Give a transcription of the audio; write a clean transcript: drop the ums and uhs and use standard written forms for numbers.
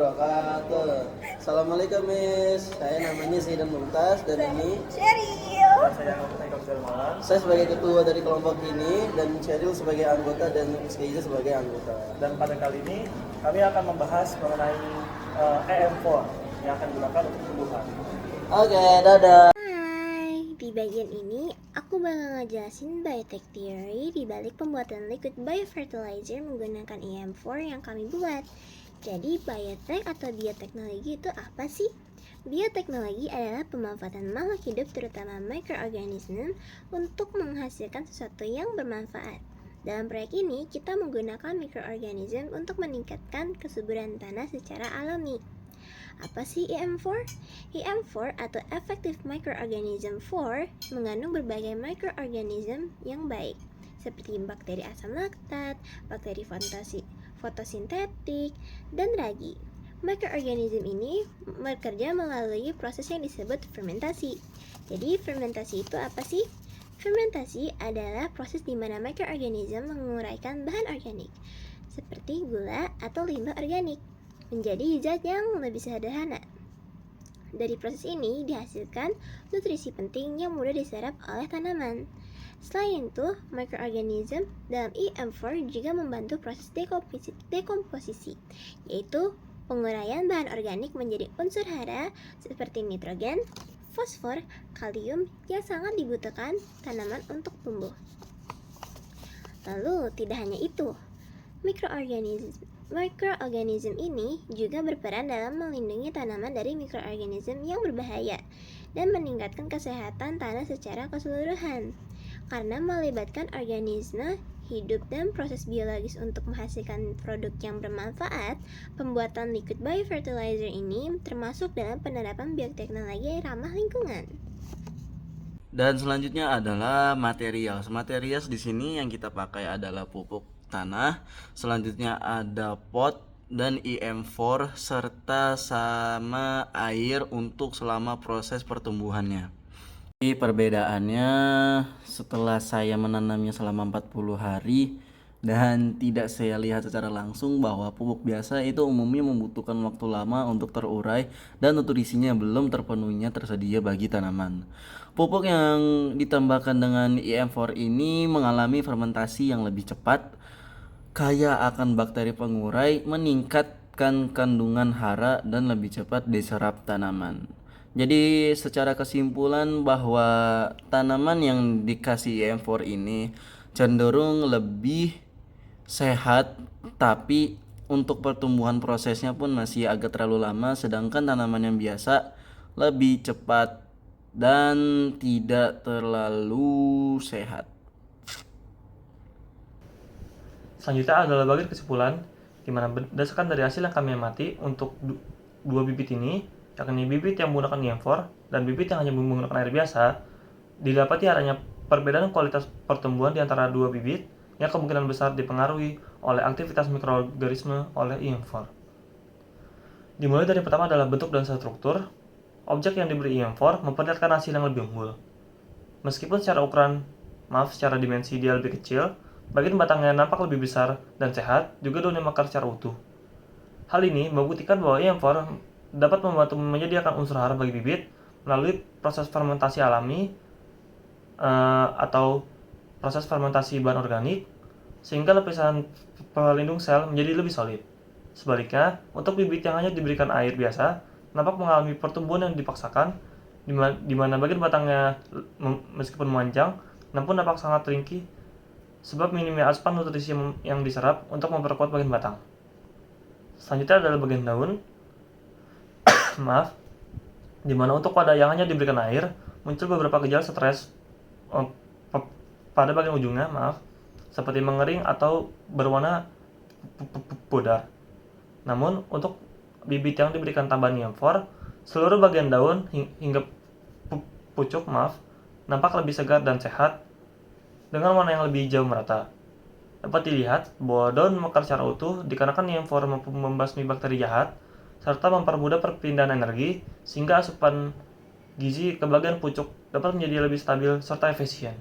wabarakatuh. Assalamualaikum Miss, saya namanya Zaidan Mumtaz dan ini Sheryl. saya sebagai ketua dari kelompok ini dan Sheryl sebagai anggota dan Miss Keiza sebagai anggota. Dan pada kali ini kami akan membahas mengenai EM4 yang akan digunakan untuk tumbuhan. Oke, dadah. Hai, di bagian ini aku bakal ngejelasin biotech theory di balik pembuatan liquid biofertilizer menggunakan EM4 yang kami buat. Jadi biotech atau bioteknologi itu apa sih? Bioteknologi adalah pemanfaatan makhluk hidup terutama mikroorganisme untuk menghasilkan sesuatu yang bermanfaat. Dalam proyek ini, kita menggunakan mikroorganisme untuk meningkatkan kesuburan tanah secara alami. Apa sih EM4? EM4 atau Effective Microorganism 4 mengandung berbagai mikroorganisme yang baik, seperti bakteri asam laktat, bakteri fotosintetik, dan ragi. Mikroorganisme ini bekerja melalui proses yang disebut fermentasi. Jadi, fermentasi itu apa sih? Fermentasi adalah proses di mana mikroorganisme menguraikan bahan organik, seperti gula atau limbah organik, menjadi zat yang lebih sederhana. Dari proses ini dihasilkan nutrisi penting yang mudah diserap oleh tanaman. Selain itu, mikroorganisme dalam EM4 juga membantu proses dekomposisi, yaitu penguraian bahan organik menjadi unsur hara seperti nitrogen, fosfor, kalium yang sangat dibutuhkan tanaman untuk tumbuh. Lalu, tidak hanya itu, mikroorganisme ini juga berperan dalam melindungi tanaman dari mikroorganisme yang berbahaya dan meningkatkan kesehatan tanah secara keseluruhan. Karena melibatkan organisme hidup dan proses biologis untuk menghasilkan produk yang bermanfaat, pembuatan liquid biofertilizer ini termasuk dalam penerapan bioteknologi ramah lingkungan. Dan selanjutnya adalah material. Material di sini yang kita pakai adalah pupuk tanah. Selanjutnya ada pot dan EM4 serta sama air untuk selama proses pertumbuhannya. Jadi perbedaannya setelah saya menanamnya selama 40 hari dan tidak saya lihat secara langsung bahwa pupuk biasa itu umumnya membutuhkan waktu lama untuk terurai dan nutrisinya belum terpenuhinya tersedia bagi tanaman. Pupuk yang ditambahkan dengan EM4 ini mengalami fermentasi yang lebih cepat, kaya akan bakteri pengurai, meningkatkan kandungan hara dan lebih cepat diserap tanaman. Jadi secara kesimpulan bahwa tanaman yang dikasih EM4 ini cenderung lebih sehat, tapi untuk pertumbuhan prosesnya pun masih agak terlalu lama, sedangkan tanaman yang biasa lebih cepat dan tidak terlalu sehat. Selanjutnya adalah bagian kesimpulan, di mana berdasarkan dari hasil yang kami amati untuk dua bibit ini, yakni bibit yang menggunakan EM4 dan bibit yang hanya menggunakan air biasa, didapati adanya perbedaan kualitas pertumbuhan di antara dua bibit yang kemungkinan besar dipengaruhi oleh aktivitas mikroorganisme oleh EM4. Dimulai dari pertama adalah bentuk dan struktur. Objek yang diberi EM4 memperlihatkan hasil yang lebih unggul. Meskipun secara dimensi dia lebih kecil, bagian batangnya nampak lebih besar dan sehat, juga daunnya mekar secara utuh. Hal ini membuktikan bahwa EM4 dapat membantu menyediakan unsur hara bagi bibit melalui proses fermentasi alami atau proses fermentasi bahan organik, sehingga lapisan pelindung sel menjadi lebih solid. Sebaliknya, untuk bibit yang hanya diberikan air biasa, nampak mengalami pertumbuhan yang dipaksakan, di mana bagian batangnya meskipun memanjang, namun nampak sangat ringkih sebab minimnya asupan nutrisi yang diserap untuk memperkuat bagian batang. Selanjutnya adalah bagian daun. Di mana untuk pada yang hanya diberikan air, muncul beberapa gejala stres pada bagian ujungnya, seperti mengering atau berwarna pudar. Namun, untuk bibit yang diberikan tambahan EM4, seluruh bagian daun hingga pucuk nampak lebih segar dan sehat dengan warna yang lebih hijau merata. Dapat dilihat bahwa daun mekar secara utuh dikarenakan EM4 mampu membasmi bakteri jahat serta mempermudah perpindahan energi, sehingga asupan gizi ke bagian pucuk dapat menjadi lebih stabil serta efisien.